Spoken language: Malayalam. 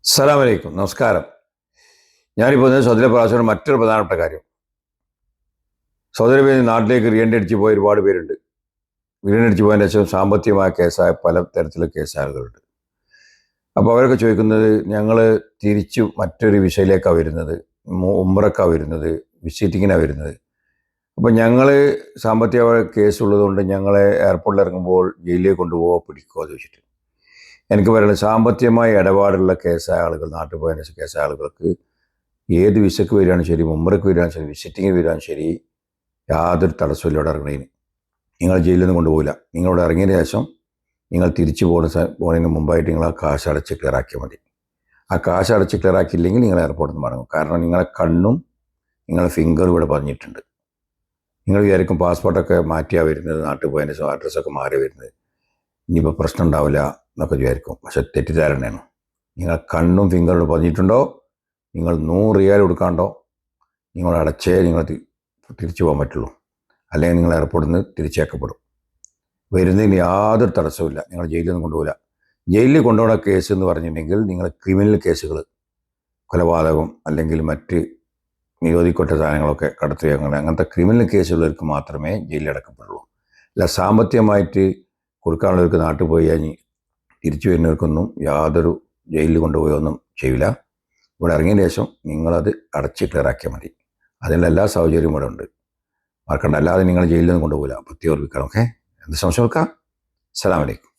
അസ്സലാമു അലൈക്കും, നമസ്കാരം. ഞാനിപ്പോൾ സൗദി പ്രവാസികളുടെ മറ്റൊരു പ്രധാനപ്പെട്ട കാര്യം, സൗദി അറേബ്യയിൽ നാട്ടിലേക്ക് റീഎൻട്രി അടിച്ച് പോയ ഒരുപാട് പേരുണ്ട്. റീഎൻട്രി അടിച്ച് പോയതിന് ശേഷം സാമ്പത്തികമായ കേസായ പല തരത്തിലുള്ള കേസ് ആളുകളുണ്ട്. അപ്പോൾ അവരൊക്കെ ചോദിക്കുന്നത്, ഞങ്ങൾ തിരിച്ചു മറ്റൊരു വിസയിലേക്കാണ് വരുന്നത്, ഉംറക്കാണ് വരുന്നത്, വിസിറ്റിങ്ങിനാണ് വരുന്നത്. അപ്പോൾ ഞങ്ങൾ സാമ്പത്തിക കേസ് ഉള്ളതുകൊണ്ട് ഞങ്ങളെ എയർപോർട്ടിൽ ഇറങ്ങുമ്പോൾ ജയിലിലേക്ക് കൊണ്ടുപോകുമോ പിടിക്കുമോ എന്ന് ചോദിച്ചിട്ട് എനിക്ക് പറയുന്നത്, സാമ്പത്തികമായ ഇടപാടുള്ള കേസായ ആളുകൾ, നാട്ടിൽ പോയതിന് ശേഷം കേസായ ആളുകൾക്ക് ഏത് വിസയ്ക്ക് വരികയാണ് ശരി, ഉംറയ്ക്ക് വരികയാണ് ശരി, വിസിറ്റിങ്ങിന് വരികയാണ് ശരി, യാതൊരു തടസ്സമില്ല ഇവിടെ ഇറങ്ങണതിന്. നിങ്ങൾ ജയിലിൽ നിന്ന് കൊണ്ടുപോകില്ല. നിങ്ങളിവിടെ ഇറങ്ങിയതിന് ശേഷം നിങ്ങൾ തിരിച്ചു പോകുന്നതിന് മുമ്പായിട്ട് നിങ്ങൾ ആ കാശ് അടച്ച് ക്ലിയർ ആക്കിയാൽ മതി. ആ കാശ് അടച്ച് ക്ലിയർ ആക്കിയില്ലെങ്കിൽ നിങ്ങൾ എയർപോർട്ടിൽ നിന്ന് മടങ്ങും. കാരണം നിങ്ങളെ കണ്ണും നിങ്ങളെ ഫിംഗറും ഇവിടെ പറഞ്ഞിട്ടുണ്ട്. നിങ്ങൾ വിചാരിക്കും പാസ്പോർട്ടൊക്കെ മാറ്റിയാണ് വരുന്നത്, നാട്ടിൽ പോയതിന് ശേഷം അഡ്രസ്സൊക്കെ മാറി വരുന്നത്, ഇനിയിപ്പോൾ പ്രശ്നം ഉണ്ടാവില്ല എന്നൊക്കെ വിചാരിക്കും. പക്ഷെ തെറ്റിദ്ധാരണയാണ്. നിങ്ങൾ കണ്ണും ഫിംഗറും പറഞ്ഞിട്ടുണ്ടോ, നിങ്ങൾ 100 റിയാൽ കൊടുക്കാണ്ടോ നിങ്ങൾ അടച്ചേ നിങ്ങൾ തിരിച്ചു പോകാൻ പറ്റുള്ളൂ. അല്ലെങ്കിൽ നിങ്ങൾ എയർപോർട്ടിൽ നിന്ന് തിരിച്ചേക്കപ്പെടും. വരുന്നതിന് യാതൊരു തടസ്സമില്ല. നിങ്ങൾ ജയിലിൽ നിന്ന് കൊണ്ടുപോകില്ല. ജയിലിൽ കൊണ്ടുപോകുന്ന കേസ് എന്ന് പറഞ്ഞിട്ടുണ്ടെങ്കിൽ നിങ്ങൾ ക്രിമിനൽ കേസുകൾ, കൊലപാതകം അല്ലെങ്കിൽ മറ്റ് നിരോധിക്കപ്പെട്ട സാധനങ്ങളൊക്കെ കടത്തുക, അങ്ങനത്തെ ക്രിമിനൽ കേസുള്ളവർക്ക് മാത്രമേ ജയിലിൽ അടക്കപ്പെടുള്ളൂ. അല്ല സാമ്പത്തികമായിട്ട് കൊടുക്കാനുള്ളവർക്ക് നാട്ടിൽ പോയി കഴിഞ്ഞ് തിരിച്ചു വരുന്നവർക്കൊന്നും യാതൊരു ജയിലിൽ കൊണ്ടുപോയൊന്നും ചെയ്യില്ല. ഇവിടെ ഇറങ്ങിയതിന് ശേഷം നിങ്ങളത് അടച്ച് ക്ലിയറാക്കിയാൽ മതി. അതിനുള്ള എല്ലാ സൗകര്യവും ഇവിടെ ഉണ്ട്. മറക്കണ്ട. അല്ലാതെ നിങ്ങൾ ജയിലിൽ നിന്ന് കൊണ്ടുപോകില്ല. പ്രത്യേകം ഓർമ്മിക്കണം. ഓക്കെ, എന്ത് സംശയം വെക്കാം. അസ്സലാമു അലൈക്കും.